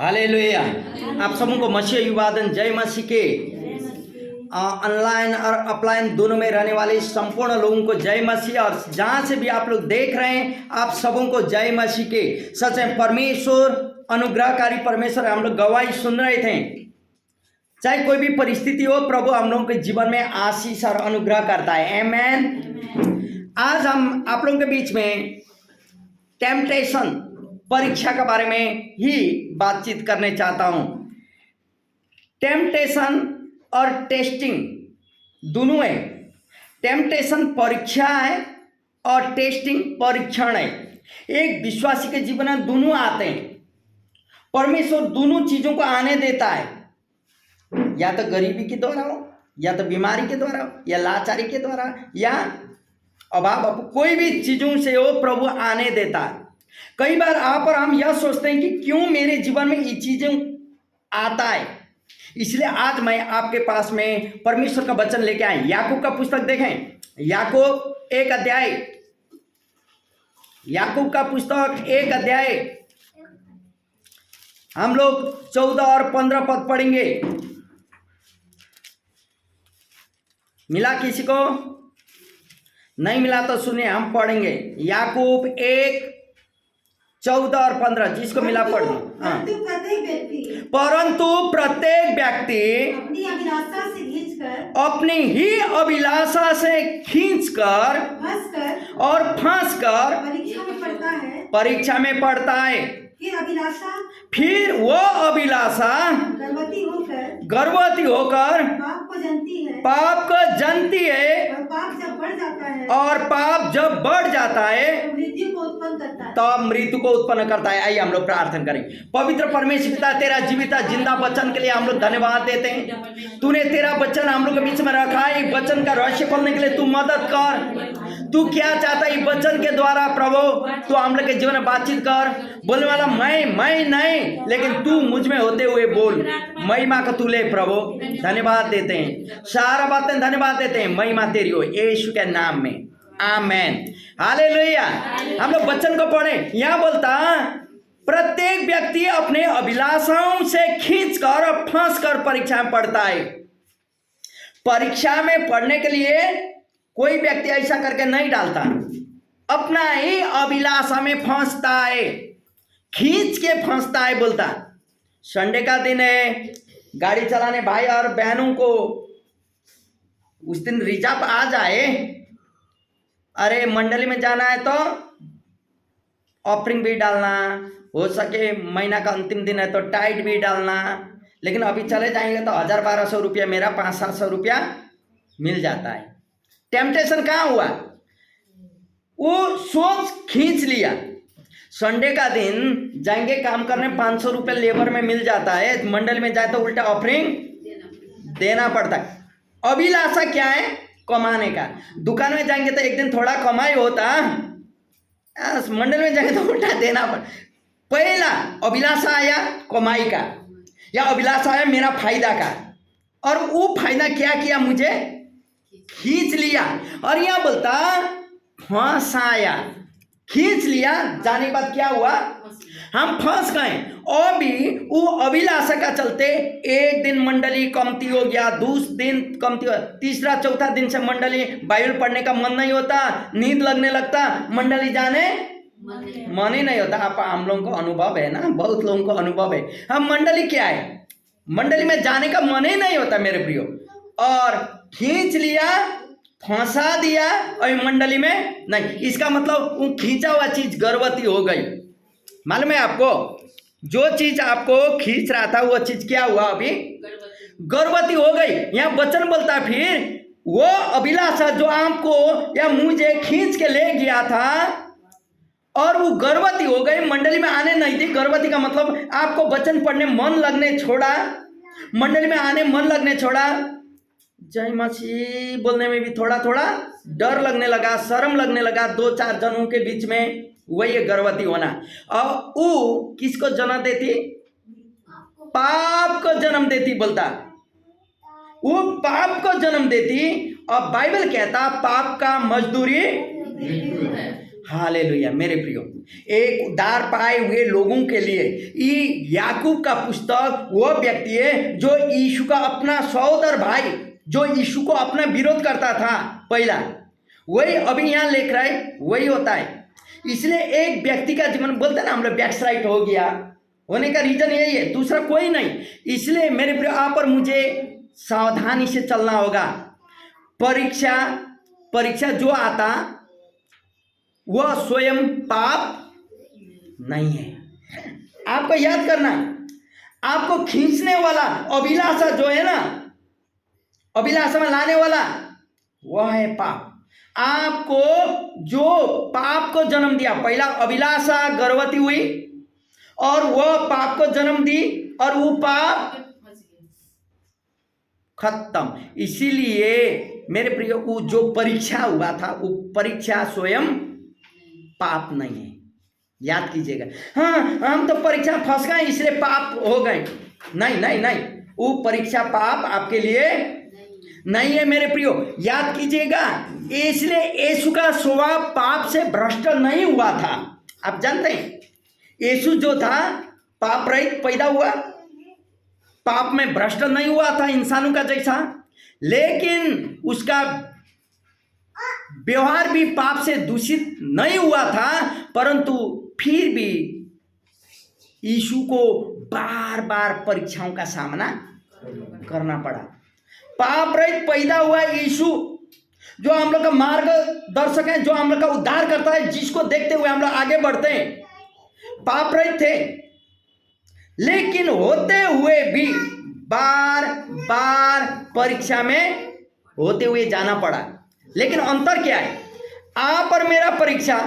Hallelujah. आप सबों को मसीह अभिवादन। जय मसीह के। ऑनलाइन और ऑफलाइन दोनों में रहने वाले संपूर्ण लोगों को जय मसीह, और जहाँ से भी आप लोग देख रहे हैं आप सबों को जय मसीह के। सच में परमेश्वर अनुग्रहकारी परमेश्वर, हम लोग गवाही सुन रहे थे। चाहे कोई भी परिस्थिति हो, प्रभु हम लोगों के जीवन में आशीष और अनुग्रह करता है। आमेन। आज हम आप लोगों के बीच में टेम्पटेशन, परीक्षा के बारे में ही बातचीत करने चाहता हूं। टेम्पटेशन और टेस्टिंग दोनों है। टेम्पटेशन परीक्षा है और टेस्टिंग परीक्षण है। एक विश्वासी के जीवन में दोनों आते हैं। परमेश्वर दोनों चीजों को आने देता है, या तो गरीबी के द्वारा हो, या तो बीमारी के द्वारा हो, या लाचारी के द्वारा, या अभाव, कोई भी चीजों से हो प्रभु आने देता है। कई बार आप और हम यह सोचते हैं कि क्यों मेरे जीवन में ये चीजें आता है। इसलिए आज मैं आपके पास में परमेश्वर का वचन लेके आए। याकूब का पुस्तक देखें। याकूब एक अध्याय, याकूब का पुस्तक एक अध्याय हम लोग 14 और 15 पद पढ़ेंगे। मिला किसी को? नहीं मिला तो सुनिए, हम पढ़ेंगे। याकूब 1:14 और 15, जिसको मिला पढ़ दो। हाँ। परंतु प्रत्येक व्यक्ति अपनी ही अभिलाषा से खींचकर और फंसकर परीक्षा में पड़ता है। फिर वो अभिलाषा गर्भवती होकर पाप को जनती है, और पाप जब बढ़ जाता है तब मृत्यु को उत्पन्न करता है। आइए हम लोग प्रार्थना करें। पवित्र परमेश्वर पिता, तेरा जीवित जिंदा वचन के लिए हम लोग धन्यवाद देते हैं। तूने तेरा वचन हम लोग के बीच में रखा है। वचन का रहस्य खोलने के लिए तू मदद कर। तू क्या चाहता है वचन के द्वारा प्रभु, तू हम लोग के जीवन में बातचीत कर। बोलने वाला मैं नहीं, लेकिन तू मुझ में होते हुए बोल। महिमा का तू ले प्रभु। धन्यवाद देते हैं, सारा बातें धन्यवाद देते हैं। महिमा तेरी हो यीशु के नाम में, आमेन। हालेलुया। हम लोग वचन को पढ़ें। यहाँ बोलता प्रत्येक व्यक्ति अपने अभिलाषाओं से खींचकर और फंसकर परीक्षा में पढ़ता है। परीक्षा में पढ़ने के लिए कोई व्यक्ति ऐसा करके नहीं डालता, अपना ही अभिलाषा में फंसता है, खींच के फंसता है। बोलता संडे का दिन है, गाड़ी चलाने भाई और बहनों को उस दिन रिजर्व आ जाए, अरे मंडली में जाना है तो ऑफरिंग भी डालना, हो सके महीना का अंतिम दिन है तो टाइट भी डालना। लेकिन अभी चले जाएंगे तो 1000-1200 रुपया, मेरा 500-700 रुपया मिल जाता है। टेम्पटेशन कहाँ हुआ? वो सोच खींच लिया। संडे का दिन जाएंगे काम करने, 500 रुपये लेबर में मिल जाता है, मंडल में जाए तो उल्टा ऑफरिंग देना पड़ता है। अभिलाषा क्या है? कमाने का। दुकान में जाएंगे तो एक दिन थोड़ा कमाई होता, मंडल में जाएंगे तो उल्टा देना पड़ता। पहला अभिलाषा आया कमाई का, या अभिलाषा आया मेरा फायदा का, और वो फायदा क्या किया? मुझे खींच लिया। और यह बोलता फंसाया, खींच लिया। जाने के बाद क्या हुआ? हम फंस गए। और भी वो अभिलाषा का चलते एक दिन मंडली कमती हो गया, दूसरा दिन कमती हो, तीसरा चौथा दिन से मंडली बाइबल पढ़ने का मन नहीं होता, नींद लगने लगता, मंडली जाने मन ही नहीं होता। आप हम लोगों को अनुभव है ना, बहुत लोगों को अनुभव है। हम मंडली क्या है, मंडली में जाने का मन ही नहीं होता मेरे प्रियो। और खींच लिया, फंसा दिया, और मंडली में नहीं। इसका मतलब वो खींचा हुआ चीज गर्भवती हो गई। मालूम है आपको, जो चीज आपको खींच रहा था वो चीज क्या हुआ? अभी गर्भवती हो गई। यहाँ वचन बोलता है फिर वो अभिलाषा जो आपको या मुझे खींच के ले गया था और वो गर्भवती हो गई, मंडली में आने नहीं दी। गर्भवती का मतलब आपको वचन पढ़ने मन लगने छोड़ा, मंडली में आने मन लगने छोड़ा, जय मसीह बोलने में भी थोड़ा थोड़ा डर लगने लगा, शर्म लगने लगा 2-4 जनों के बीच में। वही है गर्भवती होना। और वो किसको जन्म देती? पाप को जन्म देती। बोलता वो पाप को जन्म देती। और बाइबल कहता पाप का मजदूरी हालेलुया मेरे प्रियो, एक उद्धार पाए हुए लोगों के लिए ये याकूब का पुस्तक वो व्यक्ति है जो यीशु का अपना सहोदर भाई, जो यीशु को अपना विरोध करता था पहला, वही अभी यहाँ लिख रहा है, वही होता है। इसलिए एक व्यक्ति का जीवन, बोलते हैं ना हम लोग बैकस्लाइड हो गया, होने का रीजन यही है, दूसरा कोई नहीं। इसलिए मेरे प्रिय आप और मुझे सावधानी से चलना होगा। परीक्षा जो आता वह स्वयं पाप नहीं है। आपको याद करना, आपको खींचने वाला अभिलाषा जो है ना, अभिलाषा में लाने वाला वह है पाप। आपको जो पाप को जन्म दिया, पहला अभिलाषा गर्भवती हुई और वह पाप को जन्म दी और वो पाप खत्म। इसीलिए मेरे प्रिय वो जो परीक्षा हुआ था वो परीक्षा स्वयं पाप नहीं है, याद कीजिएगा। हाँ हम तो परीक्षा फंस गए इसलिए पाप हो गए, नहीं नहीं नहीं, वो परीक्षा पाप आपके लिए नहीं है मेरे प्रियो, याद कीजिएगा। इसलिए यीशु का स्वभाव पाप से भ्रष्ट नहीं हुआ था। आप जानते हैं यीशु जो था पाप रहित पैदा हुआ, पाप में भ्रष्ट नहीं हुआ था इंसानों का जैसा, लेकिन उसका व्यवहार भी पाप से दूषित नहीं हुआ था, परंतु फिर भी यीशु को बार बार परीक्षाओं का सामना करना पड़ा। पाप रहित पैदा हुआ यीशु जो हम लोग का मार्गदर्शक है, जो हम लोग का उद्धार करता है, जिसको देखते हुए हम लोग आगे बढ़ते हैं। पाप रहित थे, लेकिन होते हुए भी बार बार परीक्षा में होते हुए जाना पड़ा। लेकिन अंतर क्या है, आप और मेरा परीक्षा,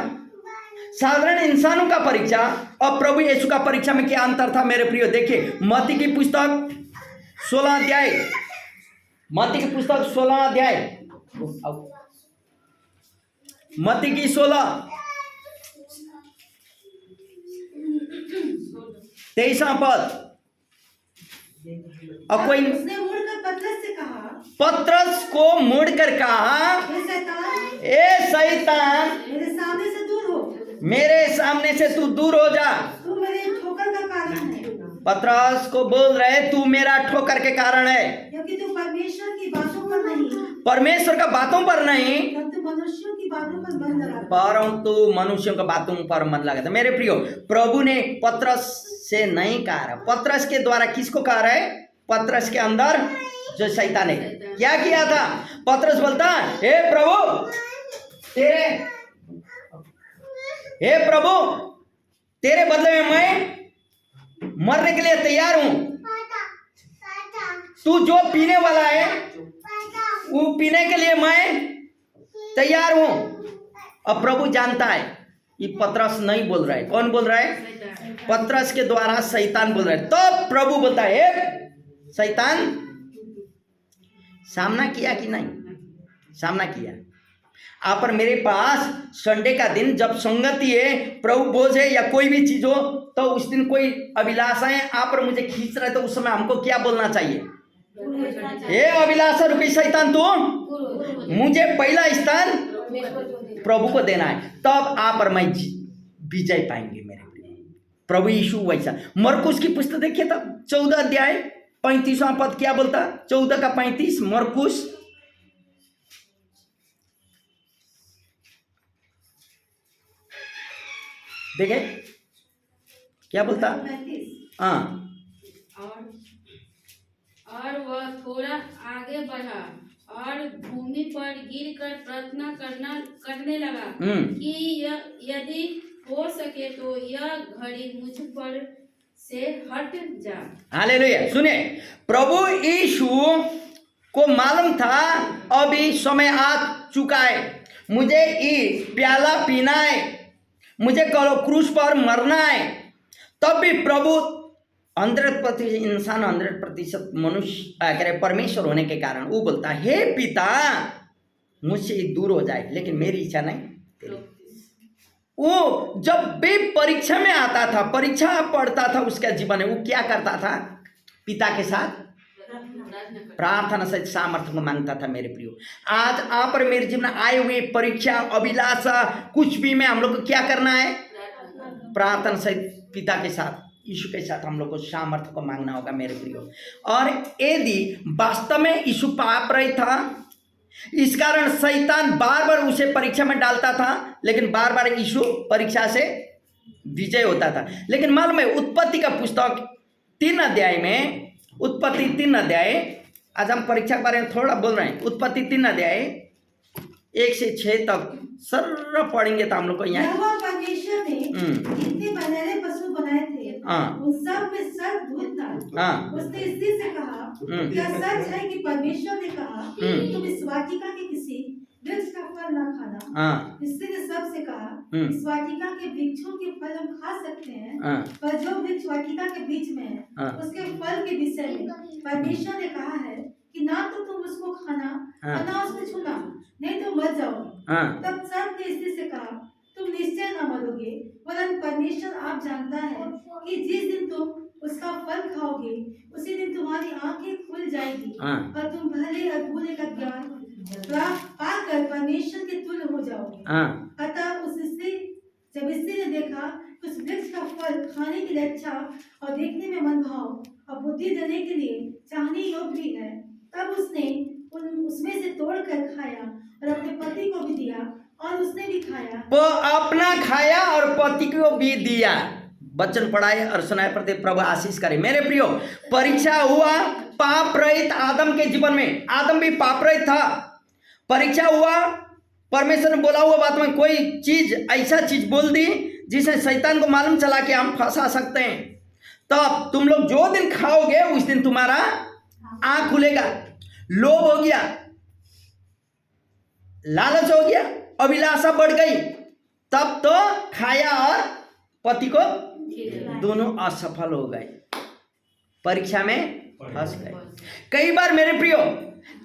साधारण इंसानों का परीक्षा और प्रभु यीशु का परीक्षा में क्या अंतर था मेरे प्रियो? देखिए मत्ती की पुस्तक 16 अध्याय, मत्ती की पुस्तक 16 अध्याय, मत्ती की 16 23वां पद। और कोई उसने मुड़कर पतरस से कहा, पतरस को मुड़कर कहा, ए शैतान मेरे सामने से दूर हो, मेरे सामने से तू दूर हो जा। तू मेरे ठोकर का कारण है, पतरस को बोल रहे तू मेरा ठोकर के कारण है, क्योंकि तू परमेश्वर की बातों पर नहीं, परमेश्वर का बातों पर नहीं, परंतु मनुष्यों की बातों पर मन लगा, परंतु मनुष्यों का बातों पर मन लगा था। मेरे प्रियो, प्रभु ने पतरस से नहीं कहा रहा, पतरस के द्वारा किसको कहा रहा है? पतरस के अंदर जो शैतान है क्या किया था? पतरस बोलता हे प्रभु तेरे बदले में मैं मरने के लिए तैयार हूं, तू जो पीने वाला है वो पीने के लिए मैं तैयार हूं। अब प्रभु जानता है ये पतरस नहीं बोल रहा है, कौन बोल रहा है? पतरस के द्वारा शैतान बोल रहा है। तो प्रभु बोलता है शैतान, सामना किया कि नहीं? सामना किया। आप और मेरे पास संडे का दिन जब संगति है, प्रभु बोझ है या कोई भी चीज हो, तो उस दिन कोई अभिलाषाएं आप और मुझे खींच रहे, तो उस समय हमको क्या बोलना चाहिए? हे अभिलाषा रूपी शैतान, तू मुझे पहला स्थान प्रभु को देना है, तब आप और मैं विजय पाएंगे मेरे प्रिय। प्रभु यीशु वैसा। मरकुस की पुस्तक देखिए तब 14 अध्याय 35वां पद क्या बोलता? 14 का 35 मरकुस, देखे क्या बोलता? हाँ, और वह थोड़ा आगे बढ़ा और भूमि पर गिरकर प्रार्थना करने लगा कि यदि हो सके तो यह घड़ी मुझ पर से हट जा। हालेलुया। सुनिए, प्रभु यीशु को मालूम था अभी समय आ चुका है, मुझे ये प्याला पीना है, मुझे क्रूस पर मरना है। तब भी प्रभु 100% इंसान 100% मनुष्य परमेश्वर होने के कारण वो बोलता है हे पिता मुझसे दूर हो जाए, लेकिन मेरी इच्छा नहीं तेरी। वो जब भी परीक्षा में आता था, परीक्षा पढ़ता था उसका जीवन है, वो क्या करता था? पिता के साथ प्रार्थना से सामर्थ्य को मांगता था मेरे प्रियो। आज आप और मेरे जीवन में आए हुए परीक्षा, अभिलाषा, कुछ भी में हम लोग को क्या करना है? प्रार्थना से पिता के साथ, यीशु के साथ हम लोग को सामर्थ्य को मांगना होगा मेरे प्रियो। और यदि वास्तव में यीशु पाप रहित था, इस कारण शैतान बार बार उसे परीक्षा में डालता था, लेकिन बार बार यीशु परीक्षा से विजय होता था। लेकिन मालूम है उत्पत्ति का पुस्तक 3 अध्याय में, उत्पत्ति 3 अध्याय, आज हम परीक्षा के बारे में थोड़ा बोल रहे हैं। उत्पत्ति 3 अध्याय 1 से 6 तक सर्र पढ़ेंगे तो हम लोग को यहाँ यहोवा परमेश्वर ने जितने बनैले पशु बनाए थे उन सब में सब धूल था। उसने स्त्री से कहा, क्या सच है कि परमेश्वर ने कहा तुम इस वाटिका के किसी वृक्ष का फल न खाना? स्त्री ने सबसे कहा, इस वाटिका के वृक्षों के फल हम खा सकते हैं, पर जो वृक्ष वाटिका के बीच में है उसके फल के विषय में परमेश्वर ने कहा है कि ना तो तुम उसको खाना और ना उसको छूना, नहीं तो मर जाओ। तब सब ने स्त्री से कहा, तुम निश्चय न मरोगे, वरन परमेश्वर आप जानता है कि जिस दिन तुम उसका फल खाओगे उसी दिन तुम्हारी आंखें खुल जाएगी और तुम भले और बुरे का ज्ञान पाकर परमेश्वर के तुल्य हो जाओगे। अतः जब स्त्री ने देखा उस वृक्ष का फल खाने के लिए अच्छा और देखने में मनभाव और बुद्धि देने के लिए चाहने योग्य भी है, तब उसने उसमें से तोड़कर खाया और अपने पति को भी दिया और उसने भी खाया। वो अपना खाया और पति को भी दिया। वचन पढ़ाए और सुनाए प्रति प्रभु आशीष करे। मेरे प्रियो, परीक्षा हुआ पाप रहित आदम के जीवन में। आदम भी पाप रहित था। परीक्षा हुआ, परमेश्वर ने बोला हुआ बात में कोई चीज, ऐसा चीज बोल दी जिसे शैतान को मालूम चला कि हम फंसा सकते हैं। तब तुम लोग जो दिन खाओगे उस दिन तुम्हारा आंख खुलेगा। लोभ हो गया, लालच हो गया, अभिलाषा बढ़ गई, तब तो खाया और पति को दोनों असफल हो गए, परीक्षा में फंस गए। कई बार मेरे प्रियो,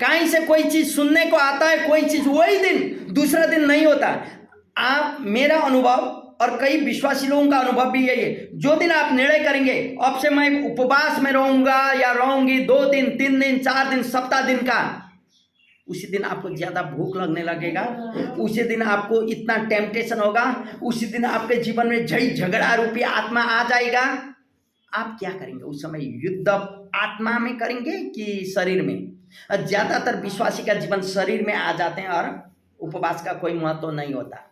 कहीं से कोई चीज सुनने को आता है, कोई चीज वही दिन दूसरा दिन नहीं होता। आप, मेरा अनुभव और कई विश्वासी लोगों का अनुभव भी यही है, जो दिन आप निर्णय करेंगे अब से मैं उपवास में रहूंगा या रहूंगी 2 दिन, 3 दिन, 4 दिन, सप्ताह दिन का, उसी दिन आपको ज्यादा भूख लगने लगेगा, उसी दिन आपको इतना टेम्पटेशन होगा, उसी दिन आपके जीवन में झगड़ा रूपी आत्मा आ जाएगा। आप क्या करेंगे उस समय? युद्ध आत्मा में करेंगे कि शरीर में? ज्यादातर विश्वासी का जीवन शरीर में आ जाते हैं और उपवास का कोई महत्व नहीं होता।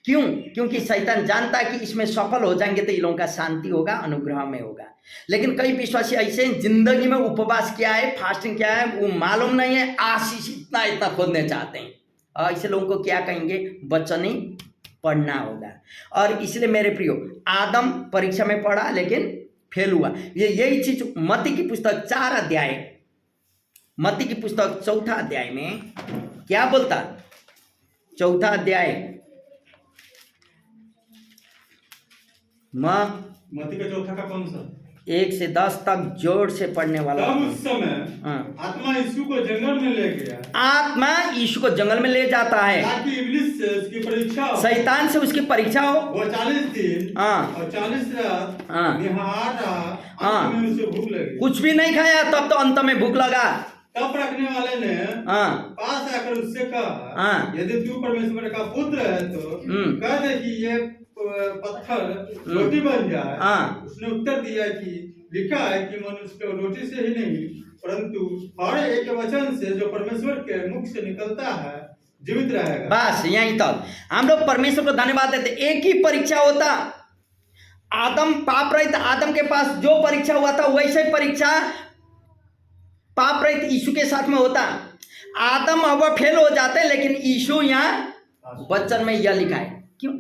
क्यों? क्योंकि शैतान जानता है कि इसमें सफल हो जाएंगे तो इन लोगों का शांति होगा, अनुग्रह में होगा। लेकिन कई विश्वासी ऐसे जिंदगी में उपवास क्या है, फास्टिंग क्या है वो मालूम नहीं है, आशीष इतना खोदने चाहते हैं। और ऐसे लोगों को क्या कहेंगे? वचन ही पढ़ना होगा। और इसलिए मेरे प्रियो, आदम परीक्षा में पढ़ा लेकिन फेल हुआ। यही चीज मत्ती की पुस्तक 4 अध्याय, मत्ती की पुस्तक 4 अध्याय में क्या बोलता? 4 अध्याय मत्ती का 4 का कौन सा? 1 से 10 तक जोर से पढ़ने वाला। तब उस समय आत्मा यीशु को जंगल में ले गया। आत्मा यीशु को जंगल में ले जाता है ताकि इब्लीस से उसकी परीक्षा हो, शैतान से उसकी परीक्षा हो। वो 40 दिन और 40 रात निहार रहा, अंत में उसे भूख लगी। कुछ भी नहीं खाया, तब तो अंत में भूख लगा। तब रखने वाले ने पास आकर उससे कहा, यदि तू परमेश्वर का पुत्र है तो कह दे कि ये पत्थर रोटी बन जाए। उसने उत्तर दिया कि लिखा है कि मनुष्य केवल रोटी से ही नहीं परंतु हर एक वचन से जो परमेश्वर के मुख से निकलता है जीवित रहेगा। बस यहीं तक हम लोग परमेश्वर को धन्यवाद देते। एक ही परीक्षा होता, आदम पाप रहित आदम के पास जो परीक्षा हुआ था वैसे परीक्षा पाप रहित यीशु के साथ में होता। आदम हवा फेल हो जाते, लेकिन यीशु यहाँ वचन में यह लिखा है। क्यों?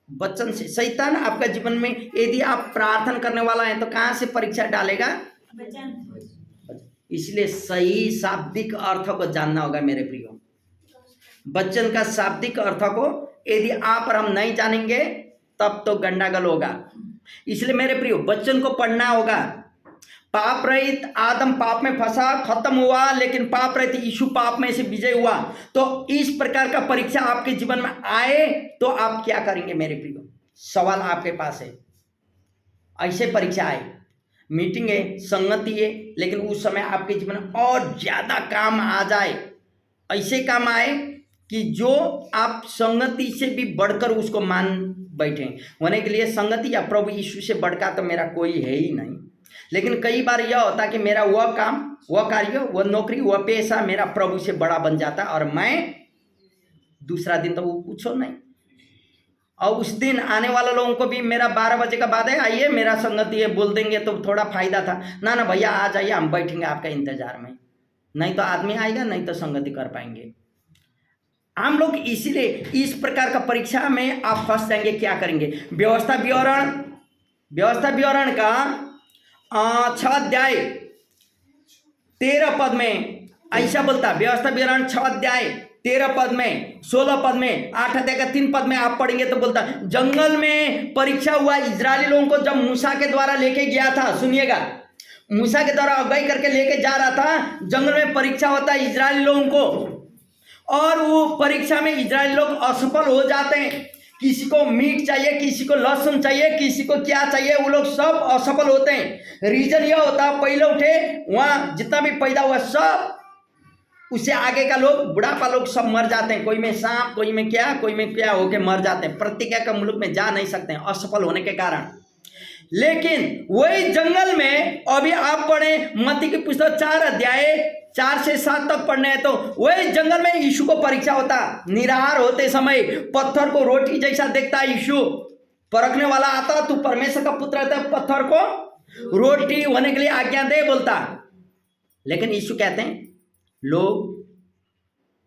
वचन से। शैतान आपका जीवन में यदि आप प्रार्थना करने वाला है तो कहाँ से परीक्षा डालेगा? इसलिए सही शाब्दिक अर्थ को जानना होगा मेरे प्रियो। वचन का शाब्दिक अर्थ को यदि आप और हम नहीं जानेंगे तब तो गंडागल होगा। इसलिए मेरे प्रियो, वचन को पढ़ना होगा। पाप रहित आदम पाप में फंसा, खत्म हुआ, लेकिन पाप रहित यीशु पाप में से विजय हुआ। तो इस प्रकार का परीक्षा आपके जीवन में आए तो आप क्या करेंगे मेरे प्रियो? सवाल आपके पास है। ऐसे परीक्षा आए, मीटिंग है, संगति है, लेकिन उस समय आपके जीवन में और ज़्यादा काम आ जाए, ऐसे काम आए कि जो आप संगति से भी बढ़कर उसको मान बैठे होने के लिए। संगति या प्रभु यीशु से बढ़कर तो मेरा कोई है ही नहीं। लेकिन कई बार यह होता कि मेरा वह काम, वह कार्य, वह नौकरी, वह पेशा मेरा प्रभु से बड़ा बन जाता और मैं दूसरा दिन तो वो कुछ हो नहीं। और उस दिन आने वाले लोगों को भी मेरा 12 बजे का बाद है, आइए मेरा संगति है बोल देंगे तो थोड़ा फायदा था। ना ना भैया आ जाइए, हम बैठेंगे आपका इंतजार में। नहीं तो आदमी आएगा, नहीं तो संगति कर पाएंगे हम लोग। इसीलिए इस प्रकार का परीक्षा में आप फंस जाएंगे। क्या करेंगे? व्यवस्था विवरण का 6 अध्याय 13 पद में ऐसा बोलता। व्यवस्था विवरण 6 अध्याय 13 पद में, 16 पद में, 8 अध्याय का 3 पद में आप पढ़ेंगे तो बोलता जंगल में परीक्षा हुआ इजरायली लोगों को जब मूसा के द्वारा लेके गया था। सुनिएगा, मूसा के द्वारा अगुवाई करके लेके जा रहा था। जंगल में परीक्षा होता है इजरायली लोगों को, और वो परीक्षा में इजरायली लोग असफल हो जाते हैं। किसी को मीट चाहिए, किसी को लहसुन चाहिए, किसी को क्या चाहिए, वो लोग सब असफल होते हैं। रीजन यह होता है पहले उठे वहाँ जितना भी पैदा हुआ सब, उससे आगे का लोग, बुढ़ापा लोग सब मर जाते हैं। कोई में सांप, कोई में क्या होके मर जाते हैं। प्रतिज्ञा का मुल्क में जा नहीं सकते हैं असफल होने के कारण। लेकिन वही जंगल में अभी आप पढ़े मत्ती की पुस्तक 4 अध्याय 4 से 7 तक पढ़ने हैं तो वही जंगल में यीशु को परीक्षा होता। निराहार होते समय पत्थर को रोटी जैसा देखता यीशु। परखने वाला आता, तू परमेश्वर का पुत्र है, पत्थर को रोटी होने के लिए आज्ञा दे बोलता। लेकिन यीशु कहते हैं लोग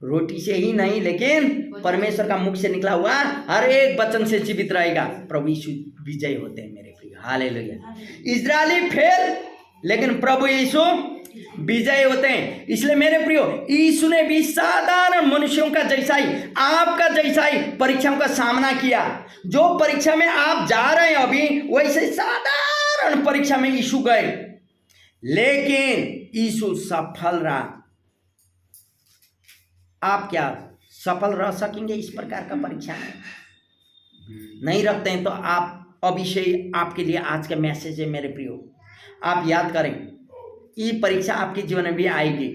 रोटी से ही नहीं लेकिन परमेश्वर का मुख से निकला हुआ हर एक वचन से जीवित रहेगा। प्रभु यीशु विजय होते हैं मेरे प्रिय। हालेलुया। इजरायली फेल, लेकिन प्रभु यीशु विजय होते हैं। इसलिए मेरे प्रियो, यीशु ने भी साधारण मनुष्यों का जैसा ही, आपका जैसा ही परीक्षाओं का सामना किया। जो परीक्षा में आप जा रहे हैं अभी, वैसे साधारण परीक्षा में यीशु गए, लेकिन यीशु सफल रहा। आप क्या सफल रह सकेंगे इस प्रकार का परीक्षा में? नहीं रखते हैं तो आप, अभी से आपके लिए आज का मैसेज है मेरे प्रियो, आप याद करें ये परीक्षा आपके जीवन में भी आएगी।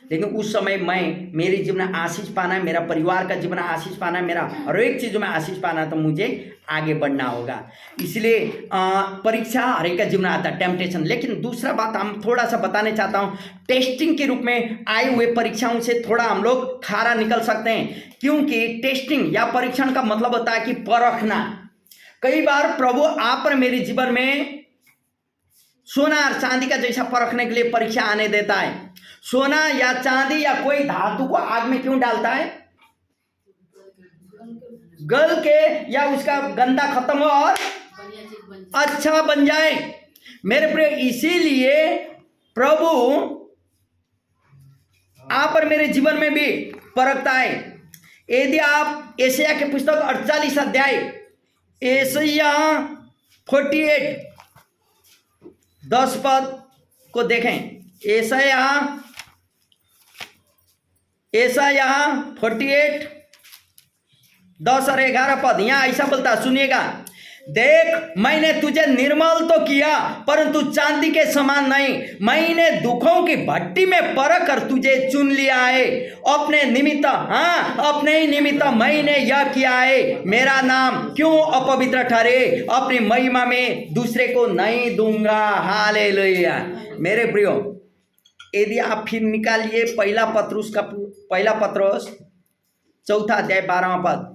लेकिन उस समय मेरे जीवन में आशीष पाना है, मेरा परिवार का जीवन आशीष पाना है, मेरा हर एक चीज़ों में आशीष पाना है, तो मुझे आगे बढ़ना होगा। इसलिए परीक्षा हर एक का जीवन आता है, टेम्पटेशन। लेकिन दूसरा बात हम थोड़ा सा बताने चाहता हूँ, टेस्टिंग के रूप में आए हुए परीक्षाओं से थोड़ा हम लोग खारा निकल सकते हैं। क्योंकि टेस्टिंग या परीक्षण का मतलब होता है कि परखना। कई बार प्रभु आप और मेरे जीवन में सोना और चांदी का जैसा परखने के लिए परीक्षा आने देता है। सोना या चांदी या कोई धातु को आग में क्यों डालता है? गल के या उसका गंदा खत्म हो और अच्छा बन जाए। मेरे प्रिय, इसीलिए प्रभु आप और मेरे जीवन में भी परखता है। यदि आप यशायाह के पुस्तक 48 अध्याय यशायाह 48 10 पद को देखें। यशायाह 48 10 और 11 पद, यहाँ ऐसा बोलता, सुनिएगा। देख, मैंने तुझे निर्मल तो किया परंतु चांदी के समान नहीं। मैंने दुखों की भट्टी में परख कर तुझे चुन लिया है। अपने निमित्त, अपने ही निमित्त मैंने यह किया है। मेरा नाम क्यों अपवित्र ठहरे? अपनी महिमा में दूसरे को नहीं दूंगा। हालेलुया। मेरे प्रियो, यदि आप फिर निकालिए पहला पत्रुस 4 अध्याय 12वां पद,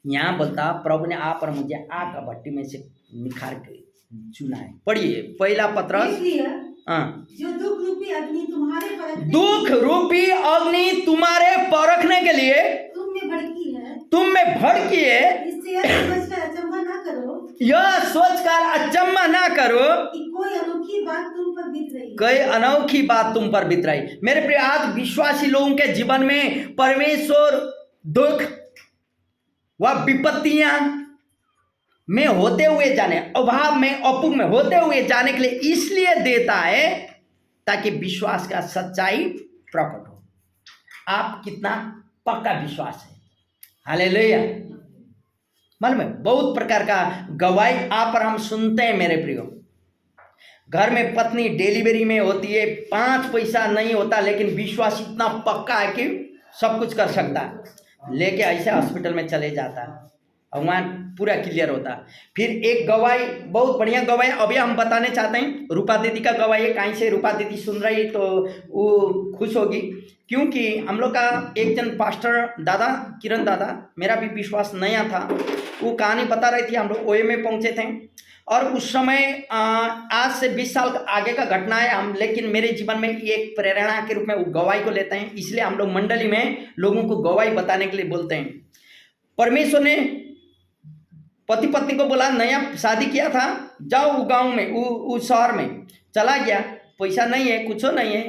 यहाँ बोलता प्रभु ने आप और मुझे आग का भट्टी में से निखार के चुना है। पढ़िए पहला पत्रुस। जो दुख रूपी अग्नि तुम्हारे परखने के लिए तुम में भड़की है। इससे यह सोचकर अचंभा ना करो, यह सोचकर अचंभा ना करो कि कोई अनोखी बात तुम पर बीत रही। मेरे प्रिय, आज विश्वासी लोगों के जीवन में परमेश्वर दुख व विपत्तियां में होते हुए जाने, अभाव में, अपूर्ण में होते हुए जाने के लिए इसलिए देता है ताकि विश्वास का सच्चाई प्रकट हो। आप कितना पक्का विश्वास है? हालेलुया। मालूम है, बहुत प्रकार का गवाही आप और हम सुनते हैं मेरे प्रियो। घर में पत्नी डिलीवरी में होती है, 5 पैसा नहीं होता, लेकिन विश्वास इतना पक्का है कि सब कुछ कर सकता है, लेके ऐसे हॉस्पिटल में चले जाता है और वहाँ पूरा क्लियर होता। फिर एक गवाही, बहुत बढ़िया गवाही अभी हम बताने चाहते हैं, रूपा दीदी का गवाही है। कहीं से रूपा दीदी सुन रही तो वो खुश होगी, क्योंकि हम लोग का एक जन पास्टर दादा, किरण दादा, मेरा भी विश्वास नया था, वो कहानी बता रही थी। हम लोग ओए में पहुँचे थे और उस समय आज से 20 साल आगे का घटना है हम, लेकिन मेरे जीवन में एक प्रेरणा के रूप में वो गवाही को लेते हैं। इसलिए हम लोग मंडली में लोगों को गवाही बताने के लिए बोलते हैं। परमेश्वर ने पति पत्नी को बोला, नया शादी किया था, जाओ वो गाँव में, वो शहर में चला गया, पैसा नहीं है, कुछ नहीं है,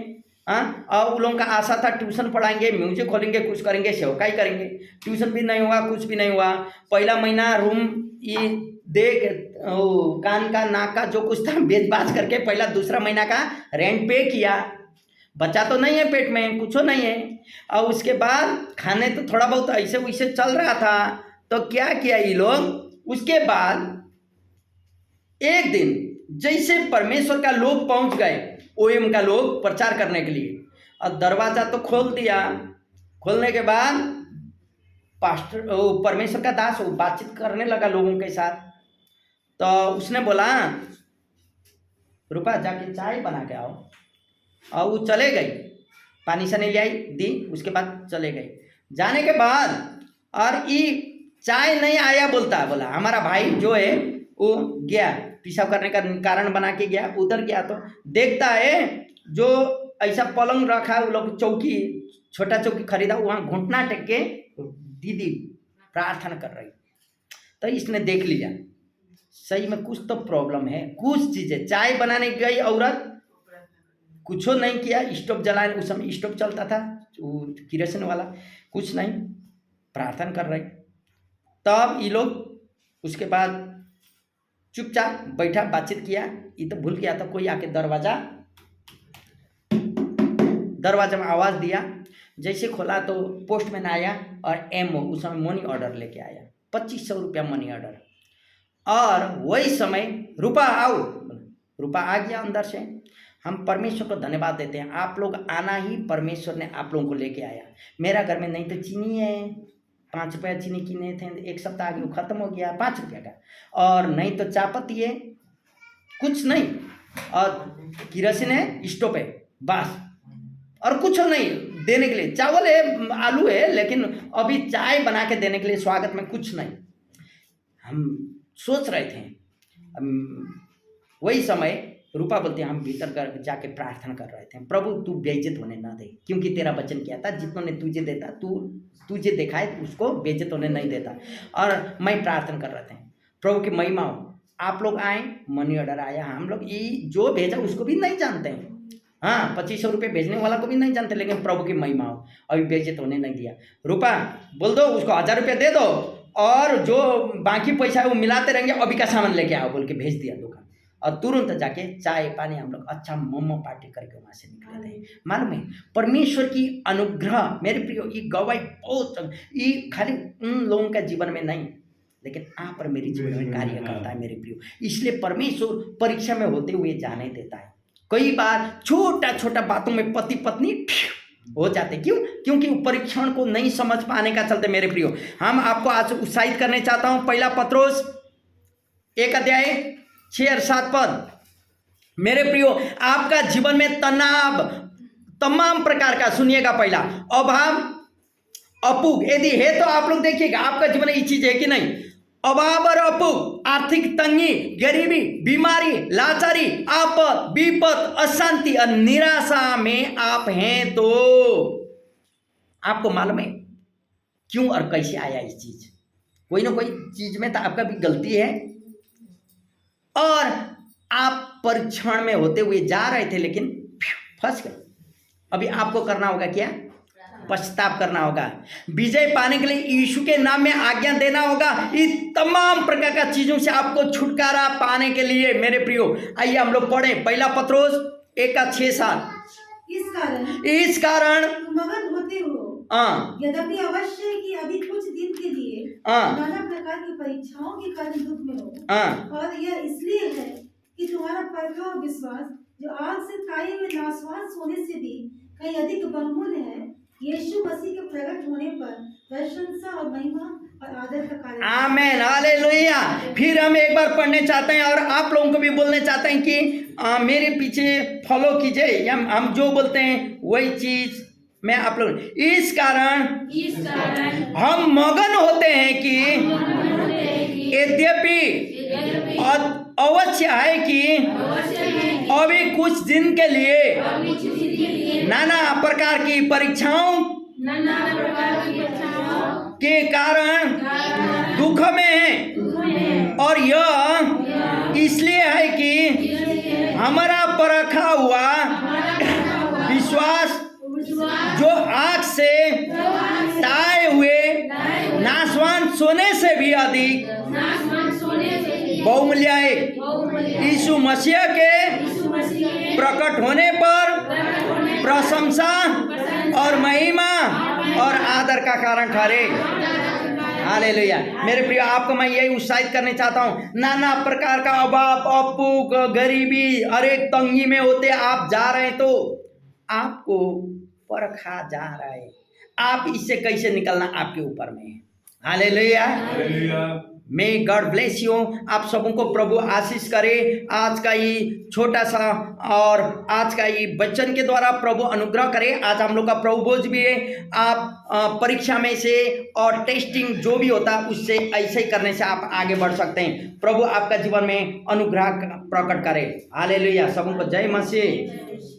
हाँ। और उन लोगों का आशा था ट्यूशन पढ़ाएंगे, म्यूजिक खोलेंगे, कुछ करेंगे, सेवकाई करेंगे। ट्यूशन भी नहीं हुआ, कुछ भी नहीं हुआ। पहला महीना रूम ये देख कान का नाक का जो कुछ था बेच बाच करके पहला दूसरा महीना का रेंट पे किया। बच्चा तो नहीं है पेट में, कुछ नहीं है। और उसके बाद खाने तो थोड़ा बहुत ऐसे वैसे चल रहा था। तो क्या किया ये लोग, उसके बाद एक दिन जैसे परमेश्वर का लोग पहुंच गए, ओएम का लोग प्रचार करने के लिए, और दरवाजा तो खोल दिया। खोलने के बाद पास्टर परमेश्वर का दास बातचीत करने लगा लोगों के साथ। तो उसने बोला, रूपा जाके चाय बना के आओ। और वो चले गई, पानी से नहीं ले आई, दी, उसके बाद चले गए। जाने के बाद और ये चाय नहीं आया बोलता, बोला हमारा भाई जो है वो गया पेशाब करने का कारण बना के गया, उधर गया तो देखता है जो ऐसा पलंग रखा है, वो लोग चौकी, छोटा चौकी खरीदा, वहाँ घुटना टेक के दीदी प्रार्थना कर रही। तो इसने देख लिया सही में कुछ तो प्रॉब्लम है, कुछ चीज़ें। चाय बनाने गई औरत, कुछ नहीं किया, स्टोव जलाने, उस समय स्टोव चलता था किरोसिन वाला, कुछ नहीं, प्रार्थना कर रही। तब ये लोग उसके बाद चुपचाप बैठा, बातचीत किया। ये तो भूल गया था, कोई आके दरवाजा में आवाज़ दिया। जैसे खोला तो पोस्टमैन आया और एमओ, उस समय मनी ऑर्डर लेके आया, 2500 रुपया मनी ऑर्डर। और वही समय रूपा आओ, रूपा आ गया अंदर से। हम परमेश्वर को धन्यवाद देते हैं, आप लोग आना ही परमेश्वर ने आप लोगों को लेके आया। मेरा घर में नहीं तो चीनी है, 5 रुपया चीनी किने थे, एक सप्ताह आगे वो ख़त्म हो गया 5 रुपया का, और नहीं तो चायपत्ती है, कुछ नहीं, और किरोसिन है, स्टोव है, बस, और कुछ नहीं देने के लिए। चावल है, आलू है, लेकिन अभी चाय बना के देने के लिए स्वागत में कुछ नहीं। हम सोच रहे थे, वही समय रूपा बोलते हैं, हम भीतर कर जाके प्रार्थना कर रहे थे, प्रभु तू बेइज्जत होने ना दे, क्योंकि तेरा वचन क्या था, जितनों ने तुझे देता, तुझे देखा है, उसको बेइज्जत होने नहीं देता। और मैं प्रार्थना कर रहे थे, प्रभु की महिमा हो। आप लोग आए, मनी ऑर्डर आया, हम लोग ये जो भेजा उसको भी नहीं जानते हैं, हाँ, 2500 रुपये भेजने वाला को भी नहीं जानते, लेकिन प्रभु की महिमा हो, अभी बेइज्जत होने नहीं दिया। रूपा बोल दो उसको 1000 रुपये दे दो, और जो बाकी पैसा है वो मिलाते रहेंगे, अभी का सामान लेके आओ बोल के भेज दिया दुकान। और तुरंत जाके चाय पानी हम लोग अच्छा मोमो पार्टी करके वहाँ से निकले थे। मालूम है परमेश्वर की अनुग्रह, मेरे प्रियो, ये गवाही बहुत, ये खाली उन लोगों का जीवन में नहीं, लेकिन आप पर मेरे जीवन में कार्य करता है मेरे प्रियो। इसलिए परमेश्वर परीक्षा में होते हुए जाने देता है। कई बार छोटा छोटा बातों में पति पत्नी हो जाते, क्यों? क्योंकि परीक्षण को नहीं समझ पाने का चलते। मेरे प्रियो, हम आपको आज उत्साहित करने चाहता हूँ। पहला पत्रोस 1 अध्याय 6 और 7 पद। मेरे प्रियो, आपका जीवन में तनाव तमाम प्रकार का, सुनिएगा, पहला अभाव, अपूग यदि है तो आप लोग देखिएगा आपका जीवन में ये चीज है कि नहीं। अभाव और अपूग, आर्थिक तंगी, गरीबी, बीमारी, लाचारी, आपद, विपद, अशांति और निराशा में आप हैं, तो आपको मालूम है क्यों और कैसे आया ये चीज? कोई ना कोई चीज में तो आपका भी गलती है, और आप परीक्षण में होते हुए जा रहे थे लेकिन फंस गए। अभी आपको करना होगा क्या? पश्चाताप करना होगा। विजय पाने के लिए यीशु के नाम में आज्ञा देना होगा। इस तमाम प्रकार का चीजों से आपको छुटकारा पाने के लिए मेरे प्रियो, आइए हम लोग पढ़े पहला पत्रोस 1:6-7। इस कारण मगन होते हो, यद्यपि अवश्य कि अभी कुछ दिन के लिए नाना प्रकार की परीक्षाओं के कारण दुख में हो, और यह इसलिए है कि तुम्हारा परखा और विश्वास जो आग से खाए हुए नाशवान सोने से भी कहीं अधिक बहुमूल्य है, यीशु मसीह के प्रकट होने पर प्रशंसा और महिमा और आदर का कारण। आमेन, हालेलुया। फिर हम एक बार पढ़ने चाहते हैं और आप लोगों को भी बोलने चाहते हैं कि मेरे पीछे फॉलो कीजिए, या हम जो बोलते हैं वही चीज मैं आप लोग। इस कारण हम मगन होते हैं कि यद्यपि अवश्य है कि अभी कुछ दिन के लिए नाना प्रकार की परीक्षाओं के कारण दुख में है, और यह इसलिए है कि हमारा परखा हुआ विश्वास जो आग से ताए हुए नाशवान सोने से भी अधिक बहुमूल्य है, यीशु मसीह के प्रकट होने पर प्रशंसा और महिमा और आदर का कारण ठहरे। हालेलुया। मेरे प्रिय, आपको मैं यही उत्साहित करने चाहता हूँ, नाना प्रकार का अभाव, अपूक, गरीबी, हर एक तंगी में होते आप जा रहे हैं तो आपको परखा जा रहा है, आप इससे कैसे निकलना आपके ऊपर में है। Hallelujah. May God bless you. आप सबों को प्रभु आशीष करे। आज का ये छोटा सा और आज का ये वचन के द्वारा प्रभु अनुग्रह करे। आज हम लोग का प्रभु भोज भी है। आप परीक्षा में से और टेस्टिंग जो भी होता है उससे ऐसे ही करने से आप आगे बढ़ सकते हैं। प्रभु आपका जीवन में अनुग्रह प्रकट करे। हालेलुया। सबों को जय मसीह।